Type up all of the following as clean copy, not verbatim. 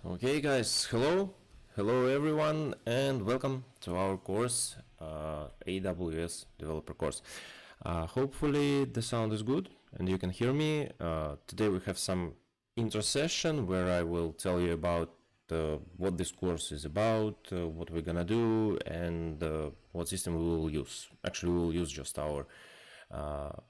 Okay guys, hello everyone, and welcome to our course, AWS developer course. Hopefully the sound is good and you can hear me. Today we have some intro session where I will tell you about what this course is about, what we're gonna do, and what system we will use. Actually, we will use just our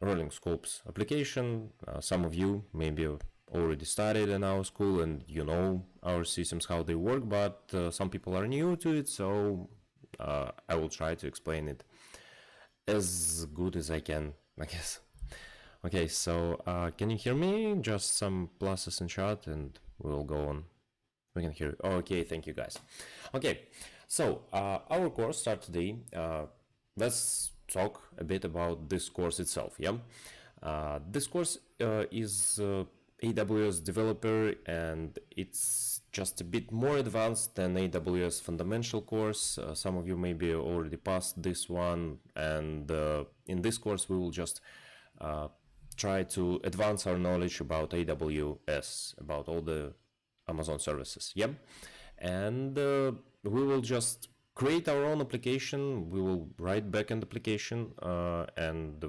rolling scopes application. Some of you maybe already studied in our school and you know our systems, how they work, but some people are new to it, so I will try to explain it as good as I can, I guess. Okay, so can you hear me? Just some pluses in chat and we'll go on. We can hear you. Okay, thank you guys. Okay, so our course starts today. Let's talk a bit about this course itself. Yeah, this course is AWS developer, and it's just a bit more advanced than AWS fundamental course. Some of you maybe already passed this one, and in this course we will just try to advance our knowledge about AWS, about all the Amazon services. Yeah, and we will just create our own application. We will write backend application, and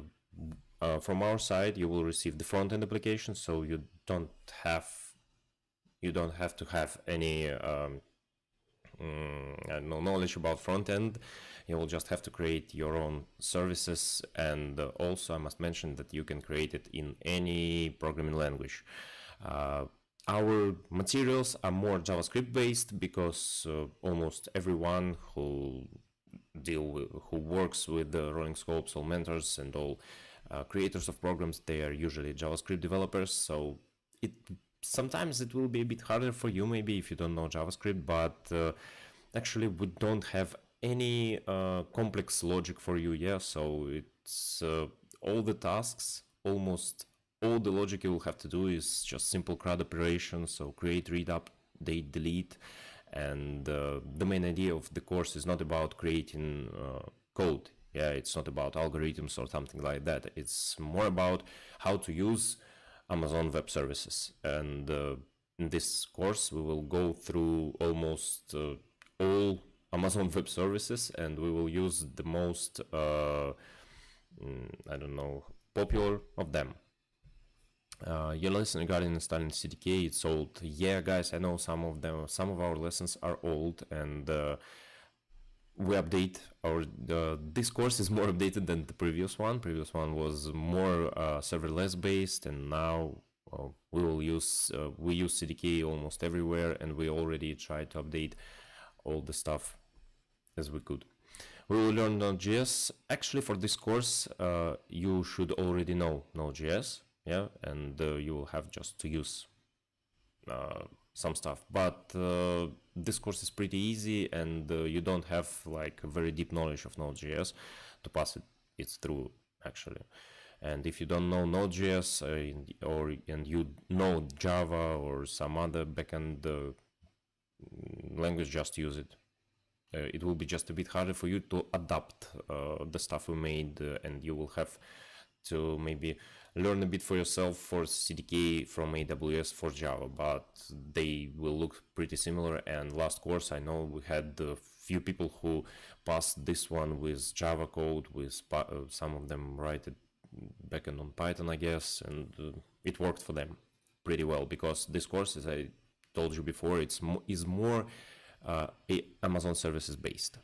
from our side you will receive the front-end application, so you don't have to have any no knowledge about front-end. You will just have to create your own services, and also I must mention that you can create it in any programming language. Our materials are more JavaScript based because almost everyone who works with the rolling scopes, all mentors and all creators of programs, they are usually JavaScript developers. So sometimes it will be a bit harder for you maybe if you don't know JavaScript, but actually we don't have any complex logic for you. Yeah, so it's all the tasks, almost all the logic you will have to do is just simple CRUD operations, so create, read, update, delete. And the main idea of the course is not about creating code. Yeah, it's not about algorithms or something like that. It's more about how to use Amazon Web Services. And in this course, we will go through almost all Amazon Web Services, and we will use the most, I don't know, popular of them. Your lesson regarding installing CDK, it's old. Yeah, guys, I know some of our lessons are old, and we update our this course is more updated than the previous one. Previous one was more serverless based, and now we use CDK almost everywhere, and we already try to update all the stuff as we could. We will learn Node.js. Actually, for this course, you should already know Node.js. Yeah, and you will have just to use some stuff, but this course is pretty easy, and you don't have like a very deep knowledge of Node.js to pass it through actually. And if you don't know Node.js and you know Java or some other backend language, just use it. It will be just a bit harder for you to adapt the stuff we made, and you will have to maybe learn a bit for yourself for CDK from AWS for Java, but they will look pretty similar. And last course, I know we had a few people who passed this one with Java code, with some of them write it backend on Python, I guess, and it worked for them pretty well, because this course, as I told you before, is more Amazon services based.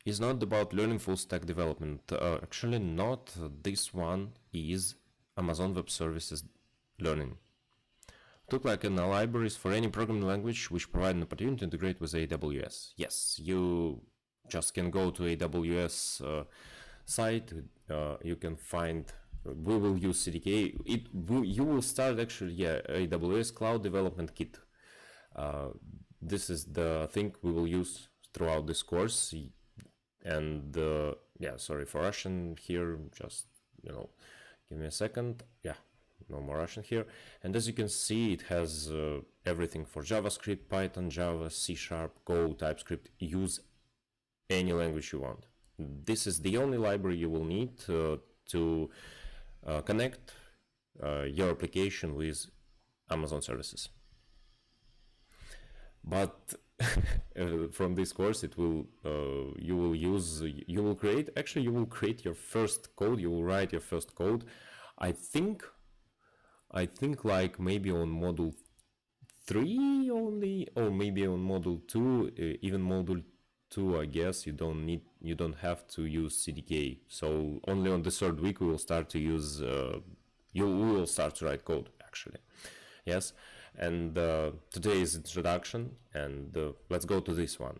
Is not about learning full stack development. Actually not. This one is Amazon Web Services learning. Look like in the libraries for any programming language which provide an opportunity to integrate with AWS. Yes, you just can go to AWS site. You can find. We will use CDK. You will start actually. Yeah, AWS Cloud Development Kit. This is the thing we will use throughout this course. And yeah, sorry for Russian here, just, give me a second. Yeah, no more Russian here. And as you can see, it has everything for JavaScript, Python, Java, C#, Go, TypeScript. Use any language you want. This is the only library you will need to connect your application with Amazon services. But from this course, it will you will create your first code. You will write your first code. I think like maybe on module 3 only, or maybe on module 2. Even module 2, I guess you don't have to use CDK. So only on the third week we will start to use we will start to write code actually. Yes. And today is introduction, and let's go to this one.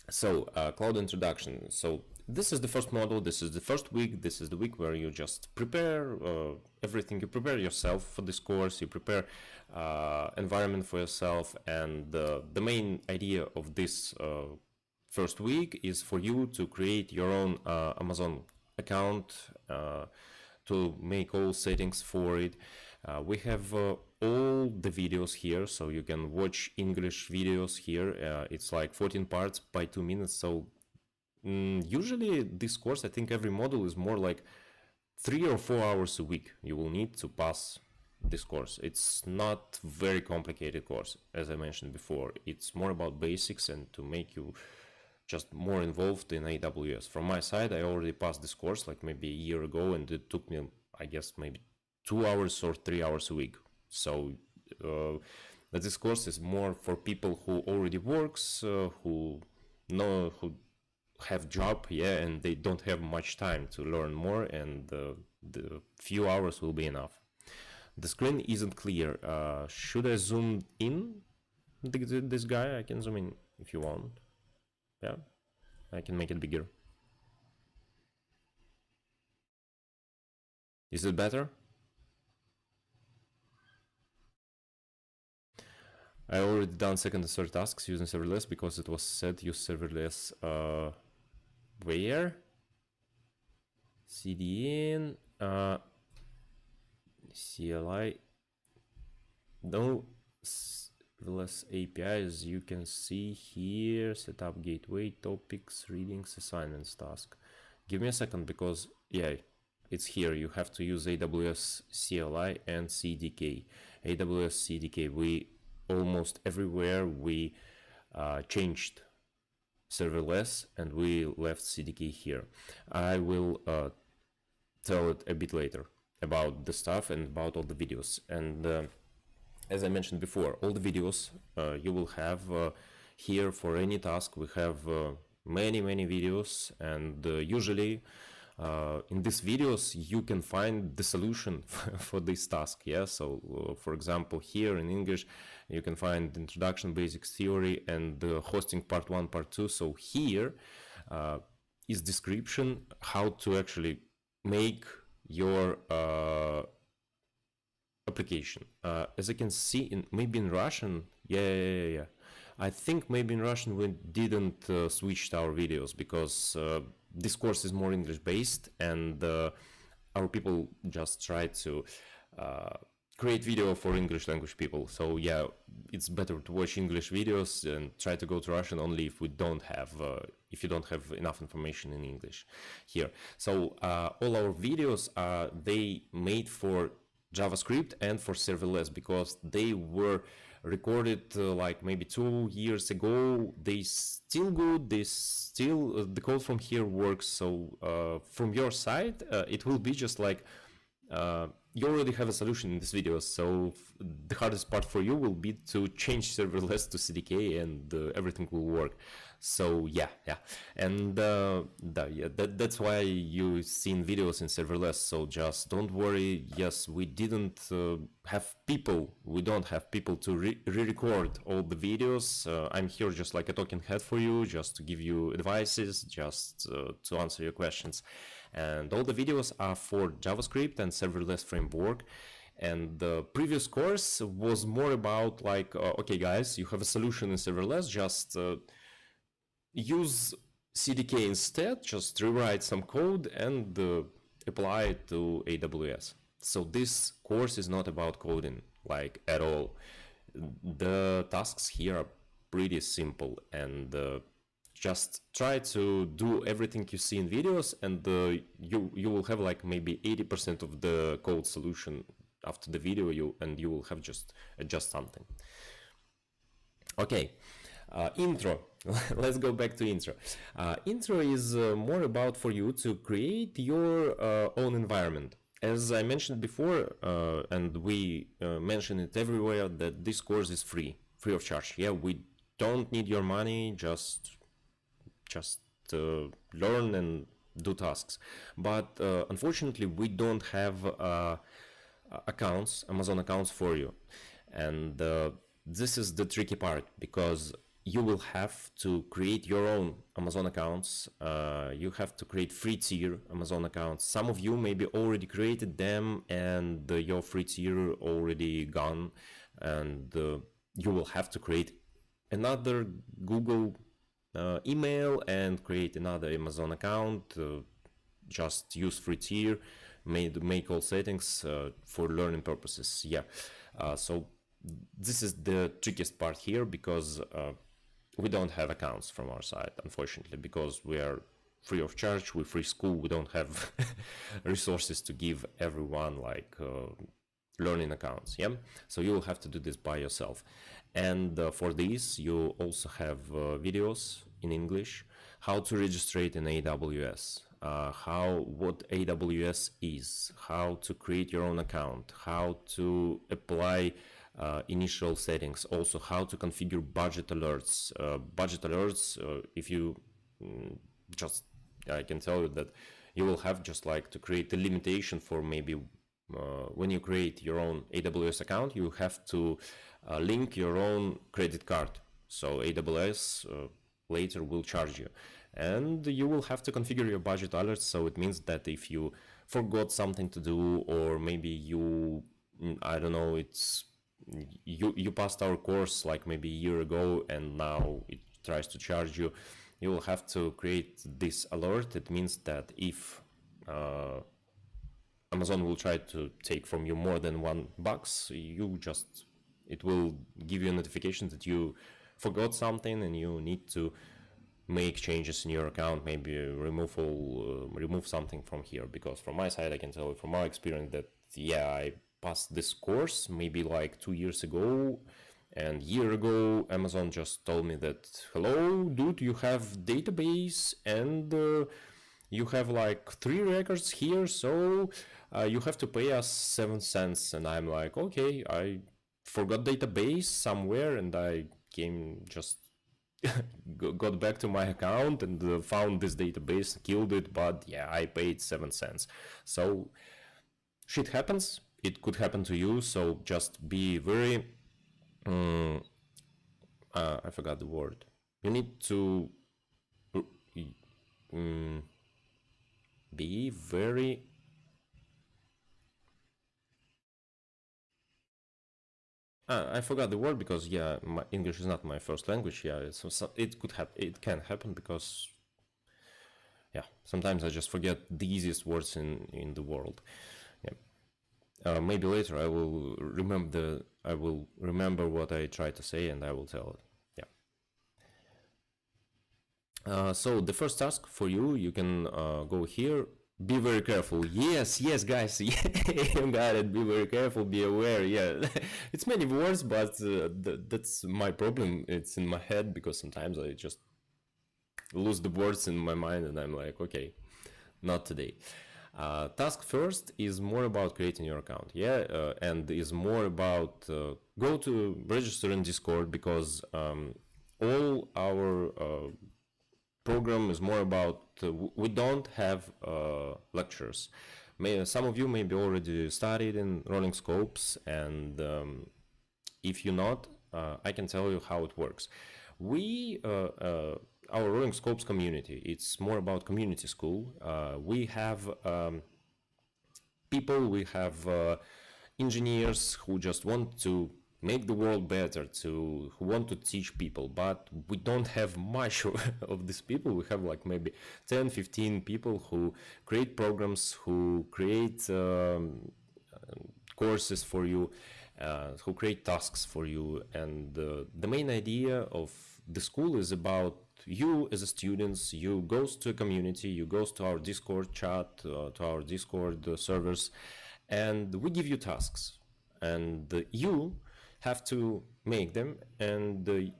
So cloud introduction. So this is the first module, this is the first week, this is the week where you just prepare everything. You prepare yourself for this course, you prepare environment for yourself, and the main idea of this first week is for you to create your own Amazon account, to make all settings for it. We have all the videos here, so you can watch English videos here. It's like 14 parts by 2 minutes. So usually this course, I think every module is more like 3 or 4 hours a week you will need to pass this course. It's not very complicated course, as I mentioned before. It's more about basics and to make you just more involved in AWS. From my side, I already passed this course like maybe a year ago, and it took me, I guess, maybe 2 hours or 3 hours a week. So this course is more for people who already works, who have job, yeah, and they don't have much time to learn more, and the few hours will be enough. The screen isn't clear. Should I zoom in this guy? I can zoom in if you want. Yeah, I can make it bigger. Is it better? I already done second and third tasks using serverless because it was said use serverless where? CDN, CLI, no serverless APIs. You can see here, setup gateway, topics, readings, assignments, task. Give me a second because, yeah, it's here. You have to use AWS CLI and CDK. AWS CDK, we almost everywhere we changed serverless and we left CDK here. I will tell it a bit later about the stuff and about all the videos. And as I mentioned before, all the videos you will have here for any task. We have many videos, and usually in these videos you can find the solution for this task. Yeah, so for example, here in English you can find introduction, basics, theory, and hosting part 1, part 2. So here is description how to actually make your application. As I can see, maybe in Russian, yeah. I think maybe in Russian we didn't switch our videos because this course is more English based, and our people just try to create video for English language people. So yeah, it's better to watch English videos and try to go to Russian only if we don't have if you don't have enough information in English here. So all our videos they made for JavaScript and for serverless because they were recorded like maybe 2 years ago. They still good, they still the code from here works. So from your side it will be just like you already have a solution in this video, so the hardest part for you will be to change serverless to CDK, and everything will work. So yeah, and that's why you've seen videos in serverless. So just don't worry. Yes, we didn't have people. We don't have people to re-record all the videos. I'm here just like a talking head for you, just to give you advices, just to answer your questions. And all the videos are for JavaScript and serverless framework. And the previous course was more about like, okay guys, you have a solution in serverless, just use CDK instead, just rewrite some code and apply it to AWS. So this course is not about coding, like at all. The tasks here are pretty simple, and just try to do everything you see in videos, and you will have like maybe 80% of the code solution after the video, you will have just adjust something. Okay, intro. Let's go back to intro. Intro is more about for you to create your own environment. As I mentioned before, and we mention it everywhere, that this course is free of charge. Yeah, we don't need your money, just learn and do tasks. But unfortunately, we don't have accounts, Amazon accounts for you. And this is the tricky part, because you will have to create your own Amazon accounts. You have to create free tier Amazon accounts. Some of you maybe already created them and your free tier already gone, and you will have to create another Google email and create another Amazon account. Just use free tier, make all settings for learning purposes. Yeah, so this is the trickiest part here, because we don't have accounts from our side, unfortunately, because we are free of charge, we're free school, we don't have resources to give everyone like learning accounts. Yeah, so you will have to do this by yourself. And for this, you also have videos in English, how to register it in AWS, what AWS is, how to create your own account, how to apply initial settings, also how to configure budget alerts. If you I can tell you that you will have just like to create a limitation for maybe when you create your own AWS account, you have to link your own credit card. So AWS later will charge you, and you will have to configure your budget alerts. So it means that if you forgot something to do, or maybe you, I don't know, it's you passed our course like maybe a year ago and now it tries to charge you, you will have to create this alert. It means that if Amazon will try to take from you more than $1, it will give you a notification that you forgot something and you need to make changes in your account, maybe remove something from here. Because from my side, I can tell you from our experience that I passed this course maybe like 2 years ago, and year ago Amazon just told me that, hello dude, you have database and you have like 3 records here, so you have to pay us 7 cents. And I'm like, okay, I forgot database somewhere, and I came just got back to my account and found this database, killed it, but I paid 7 cents. So shit happens, it could happen to you. So just be very I forgot the word. You need to be very I forgot the word, because my English is not my first language. It could happen. It can happen because sometimes I just forget the easiest words in the world. Maybe later I will remember what I tried to say and I will tell it. So the first task for you, you can go here. Be very careful. Yes, guys. You got it. Be very careful. Be aware. Yeah, it's many words, but that's my problem. It's in my head, because sometimes I just lose the words in my mind, and I'm like, okay, not today. Task first is more about creating your account, and is more about go to register in Discord, because all our program is more about we don't have lectures. Some of you maybe already studied in Rolling Scopes, and if you're not, I can tell you how it works. Our Rolling Scopes community, it's more about community school. We have people, we have engineers who just want to make the world better, who want to teach people, but we don't have much of these people. We have like maybe 10-15 people who create programs, who create courses for you, who create tasks for you. And the main idea of the school is about you as a student. You goes to a community, you goes to our Discord chat, to our Discord servers, and we give you tasks, and you have to make them, and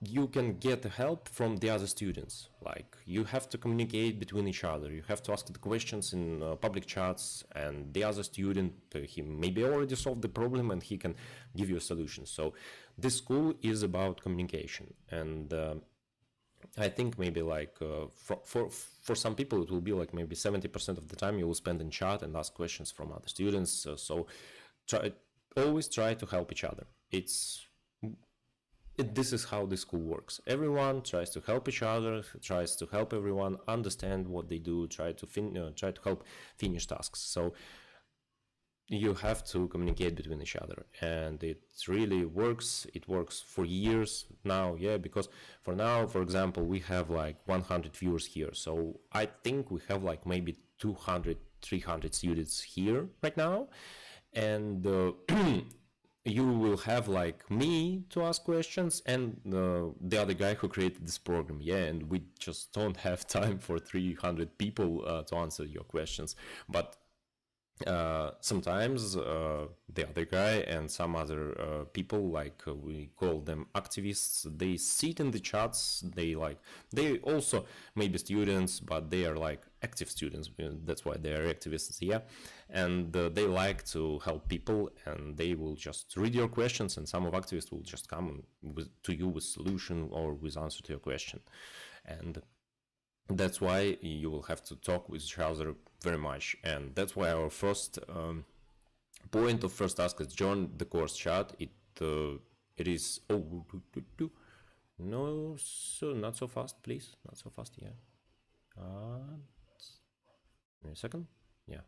you can get help from the other students. Like, you have to communicate between each other, you have to ask the questions in public chats, and the other student, he maybe already solved the problem and he can give you a solution. So this school is about communication, and I think maybe like for some people it will be like maybe 70% of the time you will spend in chat and ask questions from other students. So always try to help each other. This is how the school works. Everyone tries to help each other, tries to help everyone understand what they do, try to help finish tasks. So you have to communicate between each other, and it really works. It works for years now, yeah, because for now, for example, we have like 100 viewers here. So I think we have like maybe 200, 300 students here right now. And you will have like me to ask questions and the other guy who created this program, yeah, and we just don't have time for 300 people to answer your questions. But sometimes the other guy and some other people, like we call them activists, they sit in the chats. They also maybe students, but they are like active students. That's why they are activists, yeah. And they like to help people, and they will just read your questions, and some of activists will just come to you with solution or with answer to your question. And that's why you will have to talk with each other very much, and that's why our first point of first task is join the course chat. It is no, so not so fast, please, not so fast, yeah. Give me a second, yeah.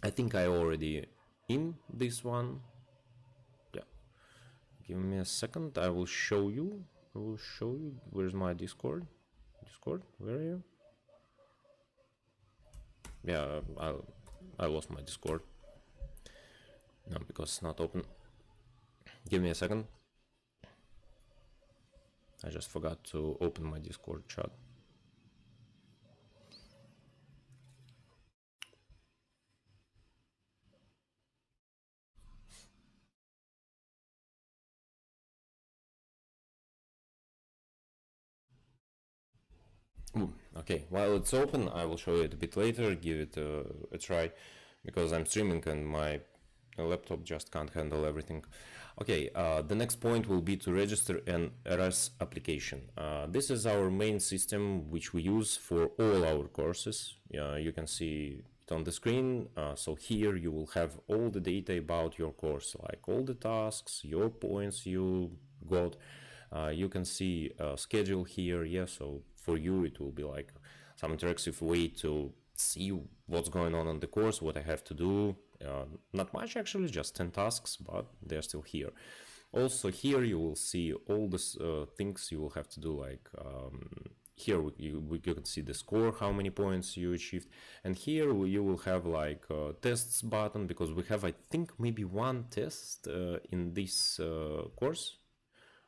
I think I already in this one, yeah. Give me a second, I will show you. Where's my Discord? Where are you? Yeah, I lost my Discord. No, because it's not open. Give me a second. I just forgot to open my Discord chat. Okay, while it's open, I will show it a bit later, give it a try, because I'm streaming and my laptop just can't handle everything. Okay, the next point will be to register an RS application. This is our main system which we use for all our courses. You can see it on the screen. So here you will have all the data about your course, like all the tasks, your points you got. You can see a schedule here, yeah, so for you it will be like some interactive way to see what's going on the course, what I have to do. Not much actually, just 10 tasks, but they're still here. Also here you will see all the things you will have to do, like here you can see the score, how many points you achieved, and here you will have like a tests button, because we have, I think, maybe one test in this course.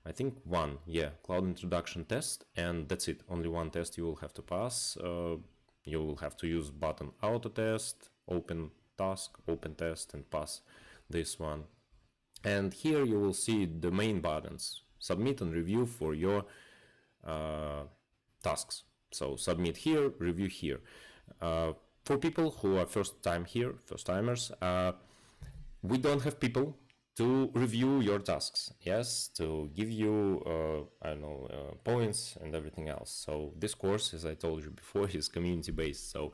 I think one, yeah, cloud introduction test, and that's it. Only one test you will have to pass. You will have to use button auto test, open task, open test, and pass this one. And here you will see the main buttons: submit and review for your tasks. So submit here, review here. For people who are first timers, we don't have people to review your tasks, yes, to give you, I don't know, points and everything else. So this course, as I told you before, is community-based. So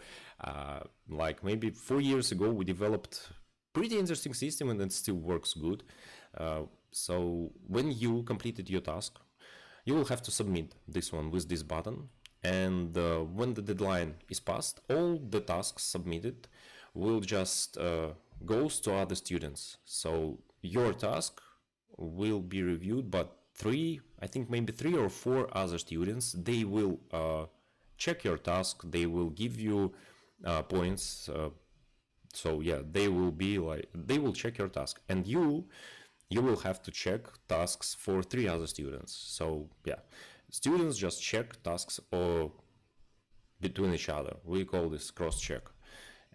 like maybe 4 years ago, we developed pretty interesting system, and it still works good. So when you completed your task, you will have to submit this one with this button. And when the deadline is passed, all the tasks submitted will just goes to other students. So your task will be reviewed, but I think maybe 3 or 4 other students, they will check your task, they will give you points. So yeah, they will check your task, and you will have to check tasks for 3 other students. So yeah, students just check tasks or between each other. We call this cross-check.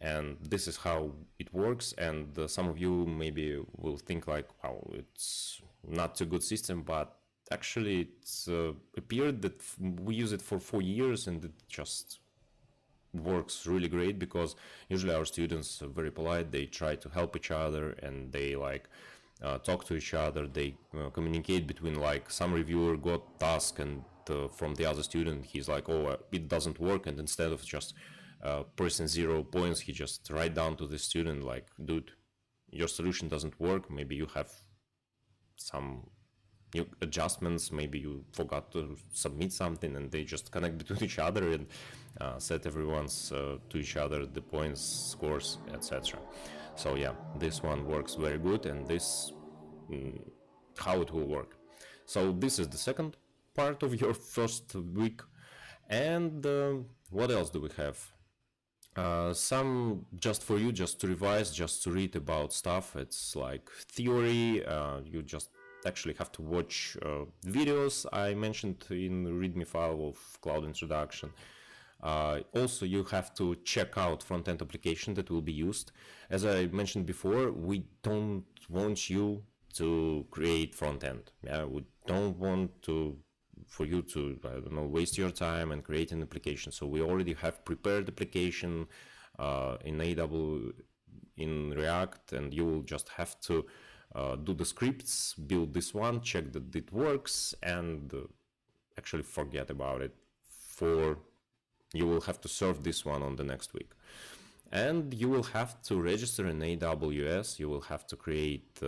And this is how it works. And some of you maybe will think like, wow, it's not a good system, but actually it's appeared that we use it for 4 years and it just works really great, because usually our students are very polite, they try to help each other, and they like talk to each other, they communicate between, like some reviewer got task and from the other student he's like, oh, it doesn't work, and instead of just pressing 0 points, he just write down to the student like, dude, your solution doesn't work, maybe you have some new adjustments, maybe you forgot to submit something, and they just connect between each other and set everyone's to each other the points, scores, etc. So yeah, this one works very good, and this how it will work. So this is the second part of your first week. And what else do we have? Some just for you, just to revise, just to read about stuff. It's like theory. You just actually have to watch videos I mentioned in the README file of Cloud Introduction. Also, you have to check out front-end application that will be used. As I mentioned before, we don't want you to create front-end. Yeah, we don't want for you to, I don't know, waste your time and create an application. So we already have prepared application in in React, and you will just have to do the scripts, build this one, check that it works, and actually forget about it. You will have to serve this one on the next week. And you will have to register in AWS, you will have to create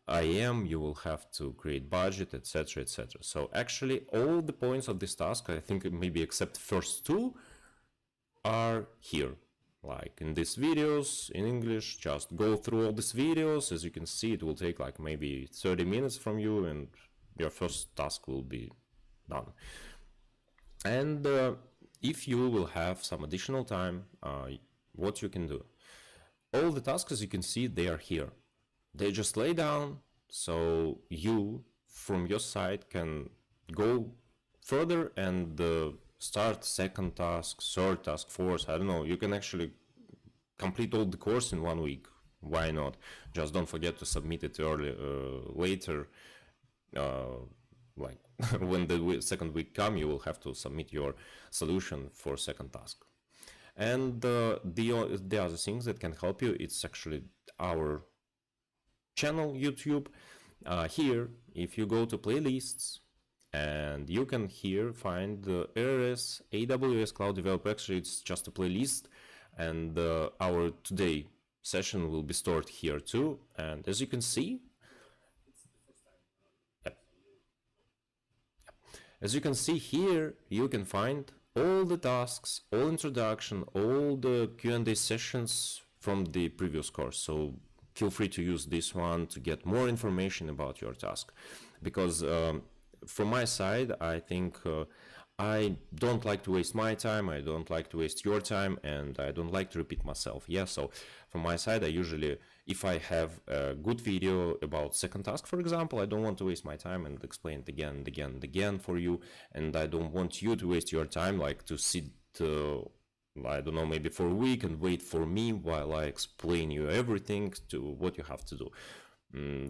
IAM, you will have to create budget, etc, etc. So actually all the points of this task, I think maybe except first two, are here. Like in these videos in English, just go through all these videos. As you can see, it will take like maybe 30 minutes from you, and your first task will be done. And if you will have some additional time, what you can do, all the tasks, as you can see, they are here. They just lay down, so you from your side can go further and start second task, third task, fourth, I don't know. You can actually complete all the course in 1 week. Why not? Just don't forget to submit it later. Like when the second week come, you will have to submit your solution for second task. And the other things that can help you, it's actually our channel YouTube. Here, if you go to playlists, and you can here find the AWS Cloud Developer. Actually, it's just a playlist, and our today session will be stored here too. And as you can see, as you can see here, you can find all the tasks, all introduction, all the Q&A sessions from the previous course. So feel free to use this one to get more information about your task, because from my side, I think I don't like to waste my time, I don't like to waste your time, and I don't like to repeat myself. Yeah, so from my side, I usually, if I have a good video about second task, for example, I don't want to waste my time and explain it again and again and again for you, and I don't want you to waste your time, like to sit, I don't know, maybe for a week and wait for me while I explain you everything to what you have to do.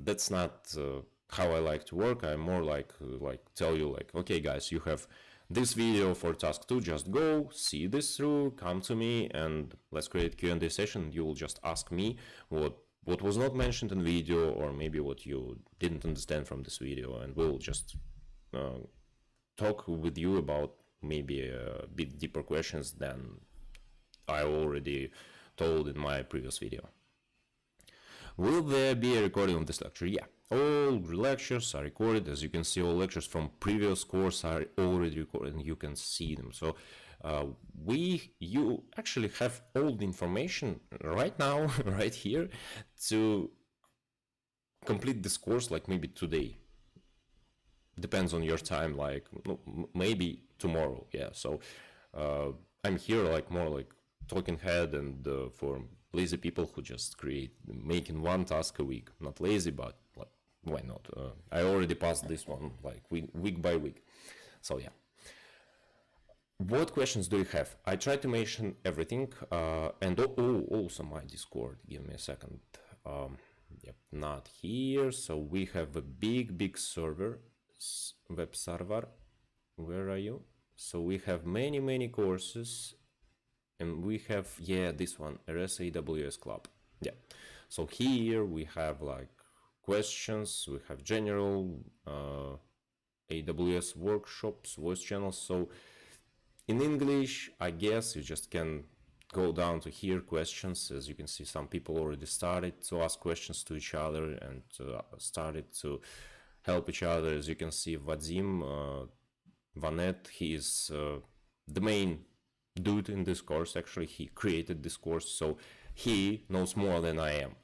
That's not how I like to work. I more like tell you like, okay guys, you have this video for task 2, just go see this through, come to me, and let's create Q&A session. You will just ask me what was not mentioned in video, or maybe what you didn't understand from this video, and we'll just talk with you about maybe a bit deeper questions than I already told in my previous video. Will there be a recording of this lecture? Yeah, all lectures are recorded. As you can see, all lectures from previous course are already recorded, and you can see them. So you actually have all the information right now, right here, to complete this course, like maybe today. Depends on your time, like maybe tomorrow. Yeah, so I'm here like more like talking head, and for lazy people who just making one task a week. Not lazy, but like, why not? I already passed this one like week by week. So yeah. What questions do you have? I try to mention everything, and also my Discord. Give me a second. Yep, not here. So we have a big server, web server. Where are you? So we have many courses, and we have, yeah, this one, RS AWS Club. Yeah. So here we have like questions, we have general AWS workshops, voice channels. So in English, I guess you just can go down to here, questions. As you can see, some people already started to ask questions to each other and started to help each other. As you can see, Vadim, Vanet, he is the main dude in this course. Actually, he created this course, so he knows more than I am.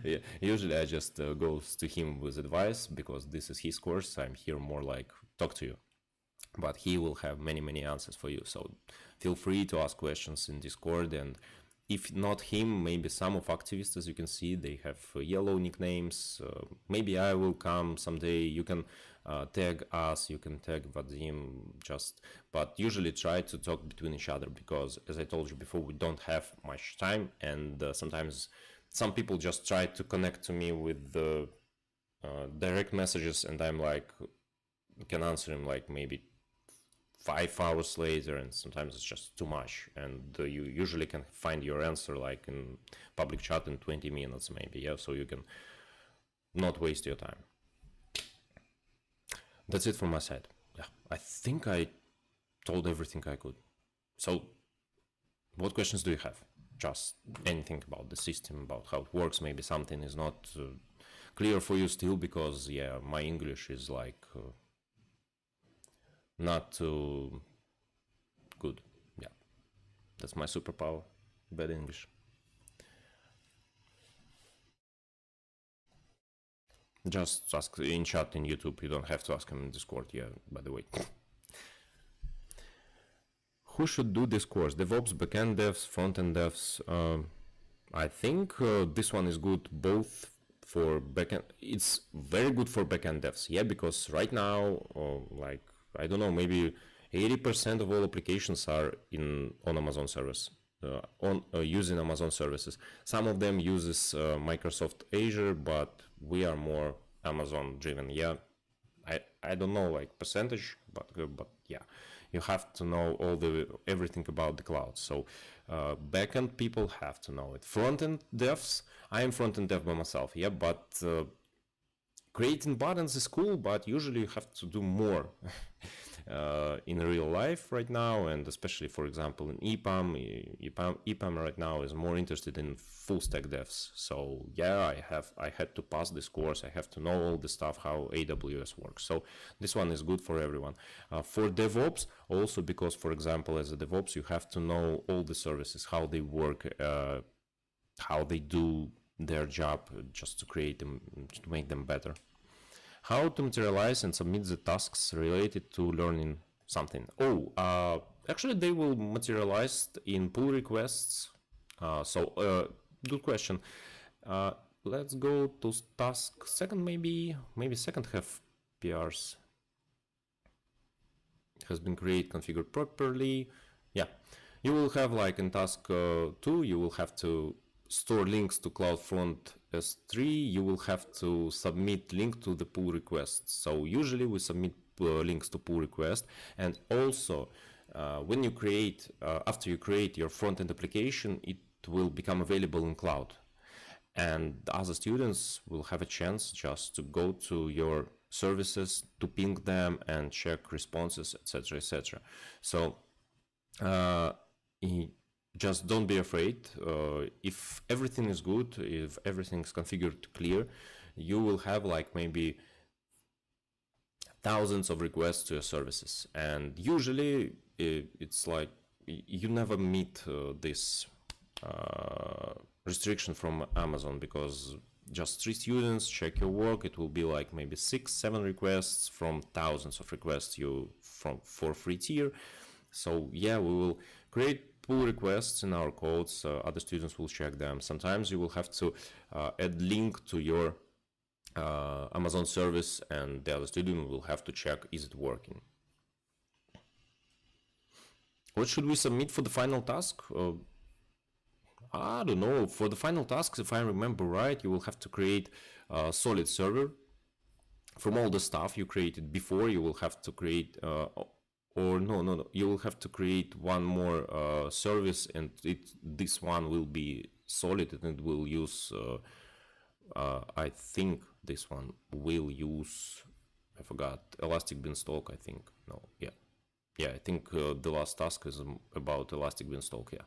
Yeah, usually I just go to him with advice because this is his course. I'm here more like talk to you, but he will have many answers for you. So feel free to ask questions in Discord, and if not him, maybe some of activists. As you can see, they have yellow nicknames. Maybe I will come someday. You can tag us, you can tag Vadim, but usually try to talk between each other, because as I told you before, we don't have much time, and sometimes some people just try to connect to me with the direct messages, and I'm like, can answer him like maybe 5 hours later, and sometimes it's just too much, and you usually can find your answer like in public chat in 20 minutes maybe, yeah, so you can not waste your time. That's it from my side. Yeah, I think I told everything I could. So what questions do you have? Just anything about the system, about how it works. Maybe something is not clear for you still, because yeah, my English is like not too good. Yeah, that's my superpower, bad English. Just ask in chat in YouTube. You don't have to ask him in Discord, yeah, by the way. Who should do this course? DevOps, backend devs, frontend devs? I think this one is good both for backend. It's very good for backend devs, yeah, because right now, like, I don't know, maybe 80% of all applications are on Amazon service, using Amazon services. Some of them uses Microsoft Azure, but we are more Amazon driven. Yeah, I don't know like percentage, but yeah, you have to know everything about the cloud. So backend people have to know it. Frontend devs, I am frontend dev by myself, yeah, but creating buttons is cool, but usually you have to do more in real life right now, and especially, for example, in EPAM right now is more interested in full stack devs. So yeah, I had to pass this course. I have to know all the stuff, how AWS works. So this one is good for everyone. For DevOps also, because for example, as a DevOps, you have to know all the services, how they work, how they do their job, just to create them, to make them better. How to materialize and submit the tasks related to learning something? Actually, they will materialize in pull requests. Good question. Let's go to task second, maybe second have PRs. Has been created, configured properly. Yeah, you will have like in task 2, you will have to store links to CloudFront S3, you will have to submit link to the pull request. So usually we submit links to pull request, and also when you create, after you create your front-end application, it will become available in cloud, and the other students will have a chance just to go to your services, to ping them and check responses, etc. So just don't be afraid. If everything is good, if everything is configured clear, you will have like maybe thousands of requests to your services, and usually it's like you never meet this restriction from Amazon, because just 3 students check your work, it will be like maybe 6-7 requests from thousands of requests for free tier. So yeah, we will create pull requests in our codes, other students will check them. Sometimes you will have to add link to your Amazon service, and the other student will have to check, is it working? What should we submit for the final task? I don't know. For the final tasks, if I remember right, you will have to create a solid server from all the stuff you created before. You will have to create, or no, you will have to create one more service, and this one will be solid, and it will use. I think this one will use. I forgot, Elastic Beanstalk. I think no, yeah. I think the last task is about Elastic Beanstalk. Yeah.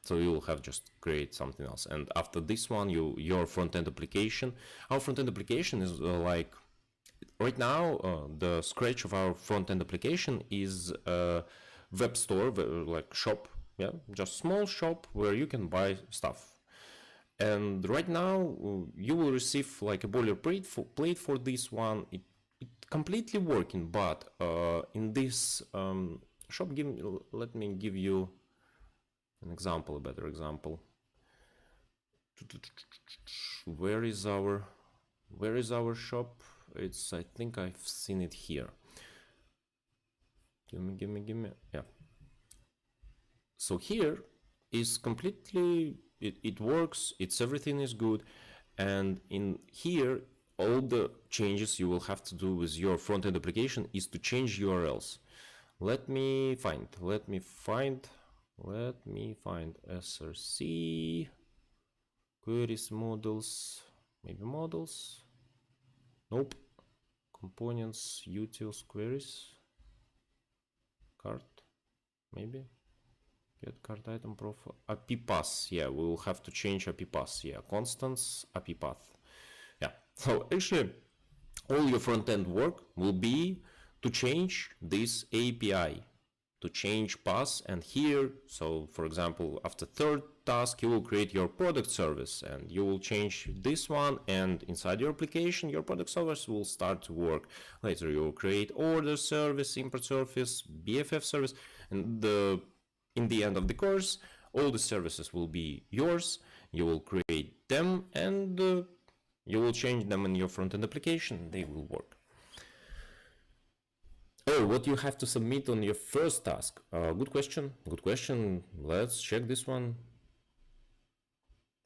So you will have just create something else, and after this one, your front-end application. Our front-end application is like right now. The scratch of our front-end application is a web store, like shop. Yeah, just small shop where you can buy stuff. And right now, you will receive like a boilerplate plate for this one. It completely working, but in this shop, let me give you an example, a better example. Where is our shop? It's, I think I've seen it here. Give me. Yeah. So here is completely, it works. Everything is good. And in here, all the changes you will have to do with your front-end application is to change URLs. Let me find src queries models, maybe models. Nope. Components, utils, queries, cart, maybe. Get cart item profile, API path. Yeah, we will have to change API path. Yeah, constants, API path. Yeah. So actually, all your front-end work will be to change this API, to change paths. And here, so for example, after third task, you will create your product service, and you will change this one, and inside your application, your product service will start to work. Later, you will create order service, import service, BFF service, and in the end of the course, all the services will be yours. You will create them, and you will change them in your front-end application. They will work. Oh, what you have to submit on your first task? Good question. Let's check this one.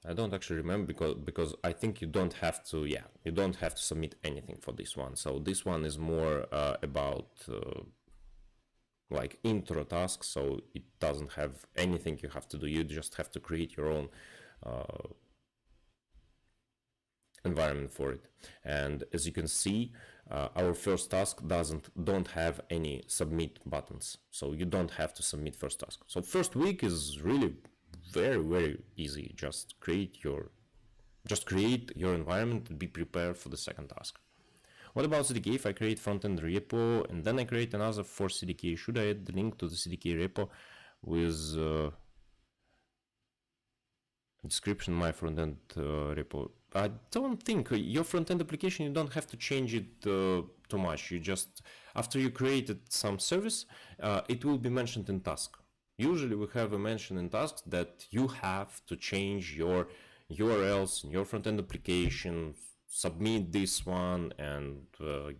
I don't actually remember because I think you don't have to. Yeah, you don't have to submit anything for this one. So this one is more about like intro task. So it doesn't have anything you have to do. You just have to create your own environment for it. And as you can see, our first task don't have any submit buttons, so you don't have to submit first task. So first week is really very easy. Just create your environment and be prepared for the second task. What about CDK? If I create front-end repo and then I create another for CDK, should I add the link to the CDK repo with description my front-end repo? I don't think your front-end application, you don't have to change it too much. You just, after you created some service, it will be mentioned in task. Usually we have a mention in tasks that you have to change your URLs in your front-end application, submit this one, and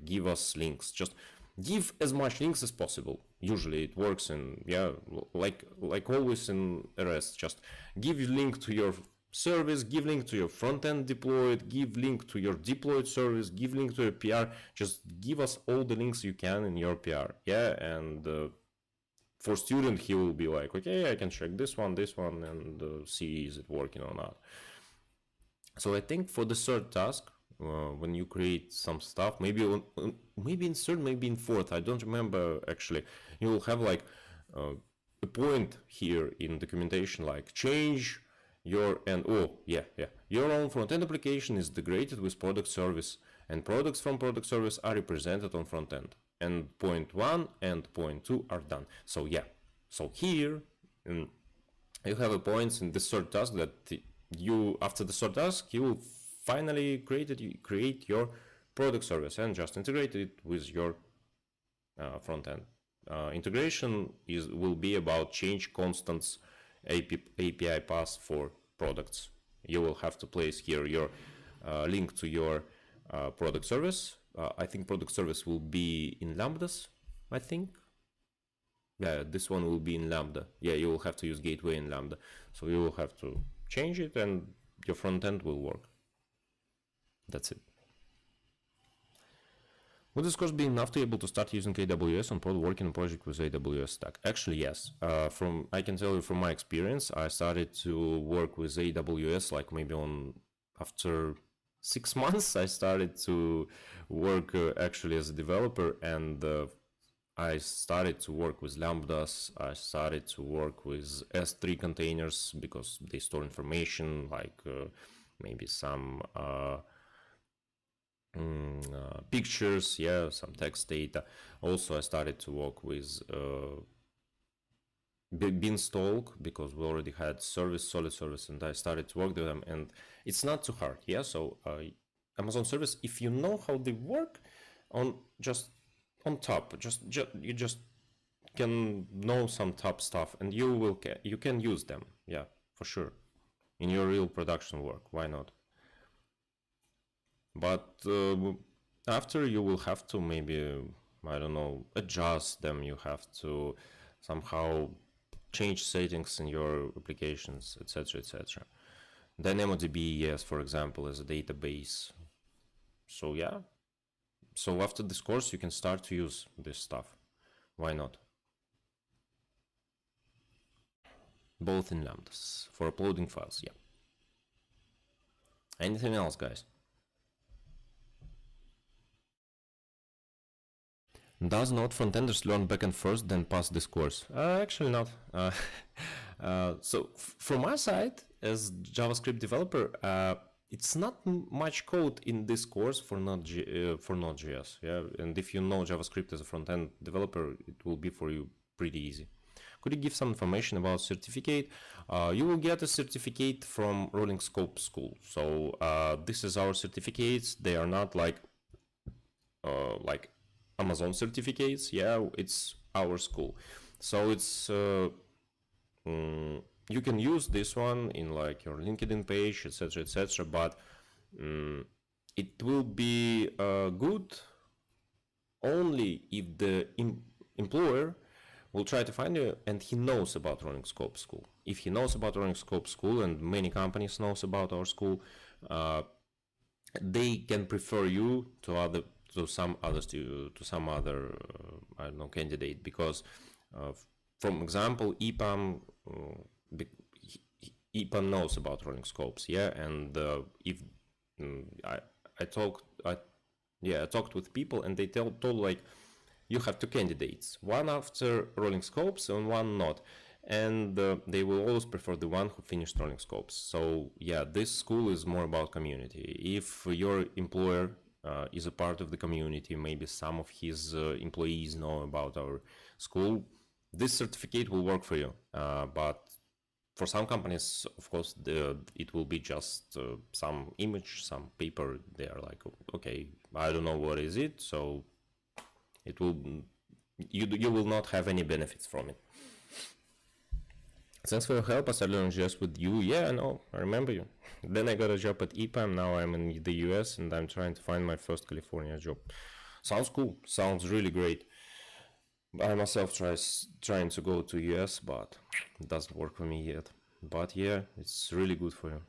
give us links. Just give as much links as possible. Usually it works in, yeah, like always in REST. Just give a link to your service, give link to your front-end deployed, give link to your deployed service, give link to your PR. Just give us all the links you can in your PR. Yeah, and for student, he will be like, okay, I can check this one, and see is it working or not. So I think for the third task, when you create some stuff, maybe in third, maybe in fourth, I don't remember actually, you will have like a point here in documentation, like change your, and your own front-end application is integrated with product service, and products from product service are represented on front-end. And point 1 and point 2 are done. So yeah, so here you have a point in the third task that you, after the third task, you will finally create your product service and just integrate it with your front end. Integration will be about change constants API path for products. You will have to place here your link to your product service. I think product service will be in lambdas, I think. Yeah, this one will be in Lambda. Yeah, you will have to use gateway in Lambda. So you will have to change it and your front end will work. That's it. Would this course be enough to be able to start using AWS on prod working on project with AWS stack? Actually, yes. I can tell you from my experience, I started to work with AWS like maybe after 6 months. I started to work actually as a developer, and I started to work with Lambdas. I started to work with S3 containers because they store information like maybe some pictures, yeah, some text data. Also, I started to work with Beanstalk because we already had solid service, and I started to work with them, and it's not too hard, yeah. So Amazon service, if you know how they work, on top, you just can know some top stuff, and you can use them, yeah, for sure, in your real production work. Why not? But after, you will have to maybe, I don't know, adjust them. You have to somehow change settings in your applications, etc., etc. DynamoDB, yes, for example, as a database. So yeah. So after this course, you can start to use this stuff. Why not? Both in Lambdas for uploading files, yeah. Anything else, guys? Does not frontenders learn backend first, then pass this course? Actually not. So from my side, as JavaScript developer, it's not much code in this course for Node.js. Yeah, and if you know JavaScript as a front-end developer, it will be for you pretty easy. Could you give some information about certificate? You will get a certificate from Rolling Scope School. So this is our certificates. They are not like Amazon certificates. Yeah, it's our school. So it's you can use this one in like your LinkedIn page, etc., etc. But it will be good only if the employer will try to find you and he knows about Rolling Scope School. If he knows about Rolling Scope School, and many companies knows about our school, they can prefer you to some other I don't know, candidate, because from example, EPAM knows about Rolling Scopes, yeah, and if I talked with people, and they told like, you have two candidates, one after Rolling Scopes and one not, and they will always prefer the one who finished Rolling Scopes. So yeah, this school is more about community. If your employer is a part of the community, maybe some of his employees know about our school, this certificate will work for you. But for some companies, of course, it will be just some image, some paper. They are like, okay, I don't know what is it, so it will, you will not have any benefits from it. Thanks for your help. I started learning JS with you. Yeah, I know, I remember you. Then I got a job at EPAM. Now I'm in the US and I'm trying to find my first California job. Sounds cool. Sounds really great. I myself trying to go to US, but it doesn't work for me yet. But yeah, it's really good for you.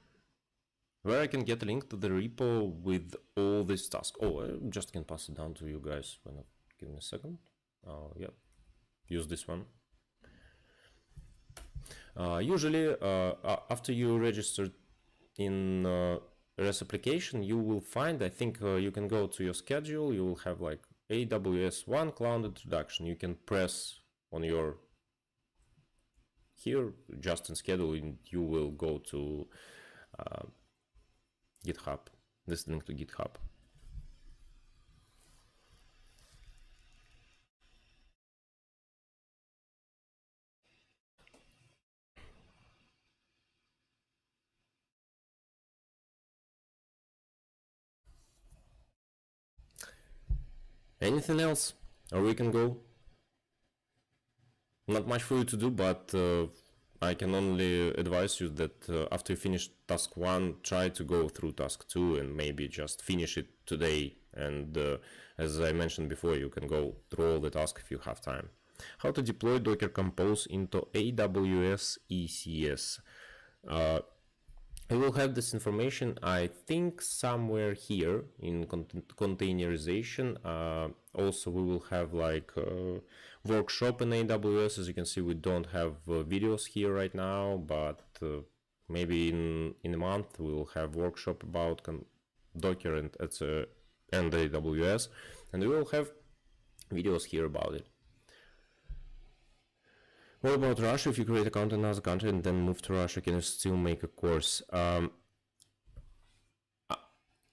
Where I can get a link to the repo with all this tasks. Oh, I just can pass it down to you guys. Give me a second. Yeah, use this one. Usually, after you register in REST application, you will find, I think you can go to your schedule, you will have like AWS 1 Cloud Introduction. You can press on your here, just in schedule, and you will go to GitHub, this link to GitHub. Anything else? Or we can go? Not much for you to do, but I can only advise you that after you finish task 1, try to go through task 2 and maybe just finish it today. And as I mentioned before, you can go through all the tasks if you have time. How to deploy Docker Compose into AWS ECS. I will have this information, I think, somewhere here in containerization. Also, we will have like a workshop in AWS. As you can see, we don't have videos here right now, but maybe in a month we will have workshop about Docker and AWS, and we will have videos here about it. What about Russia? If you create account in another country and then move to Russia, can you still make a course?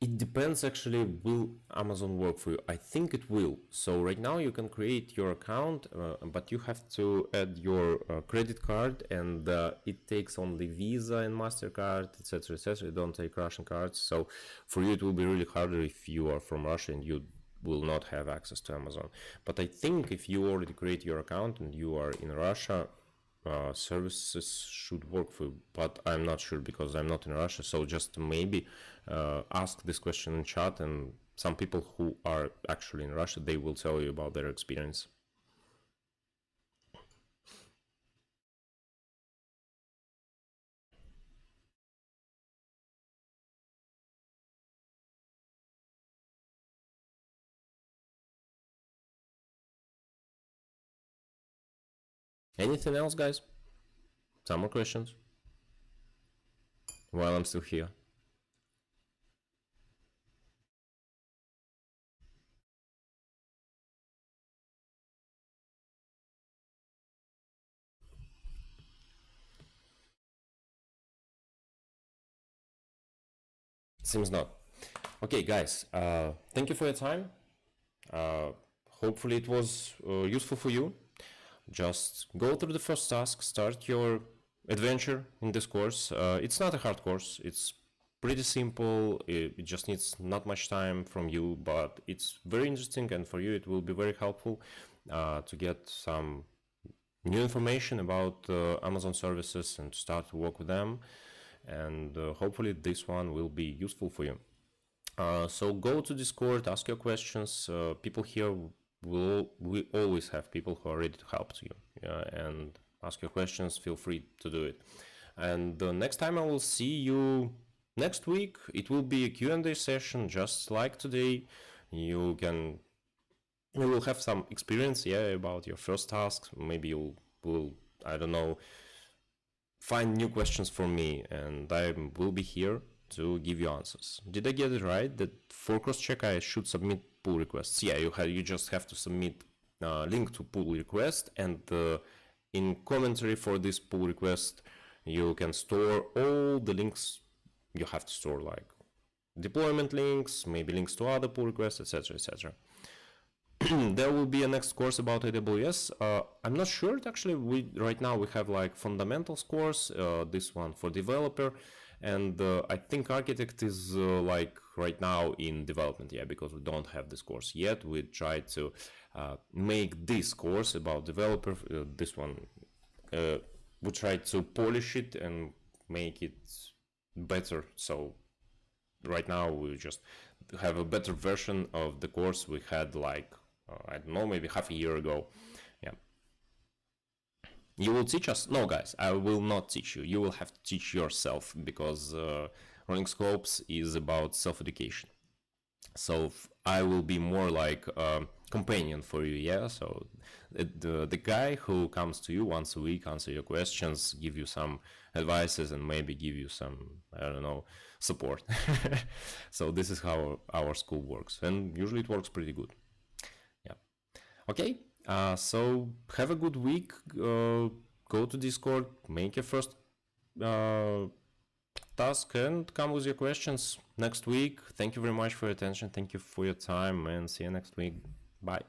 It depends actually, will Amazon work for you? I think it will. So right now you can create your account, but you have to add your credit card, and it takes only Visa and MasterCard, etc., etc. You don't take Russian cards. So for you it will be really harder if you are from Russia and you will not have access to Amazon. But I think if you already create your account and you are in Russia, services should work for you, but I'm not sure because I'm not in Russia. So just maybe ask this question in chat, and some people who are actually in Russia, they will tell you about their experience. Anything else, guys? Some more questions while I'm still here? Seems not. Okay, guys, thank you for your time. Hopefully it was useful for you. Just go through the first task, start your adventure in this course. It's not a hard course, it's pretty simple, it just needs not much time from you, but it's very interesting, and for you it will be very helpful to get some new information about Amazon services and start to work with them, and hopefully this one will be useful for you. So go to Discord, ask your questions. People here we always have people who are ready to help you, and ask your questions. Feel free to do it. And next time I will see you next week. It will be a Q&A session just like today. You will have some experience, about your first task. Maybe you will, I don't know, find new questions for me, and I will be here to give you answers. Did I get it right that for cross-check I should submit pull requests? Yeah, you just have to submit link to pull request, and in commentary for this pull request you can store all the links you have to store, like deployment links, maybe links to other pull requests, etc., etc. There will be a next course about AWS. I'm not sure, actually. Right now we have like fundamentals course, this one for developer, and I think architect is like right now in development, because we don't have this course yet. We try to make this course about developer, this one, we try to polish it and make it better. So right now we just have a better version of the course we had like, I don't know, maybe half a year ago. You will teach us? No, guys, I will not teach you. You will have to teach yourself, because Running Scopes is about self-education. So I will be more like a companion for you, So the guy who comes to you once a week, answer your questions, give you some advices, and maybe give you some, I don't know, support. So this is how our school works, and usually it works pretty good. Okay. So have a good week. Go to Discord, make your first task, and come with your questions next week. Thank you very much for your attention. Thank you for your time, and see you next week. Bye.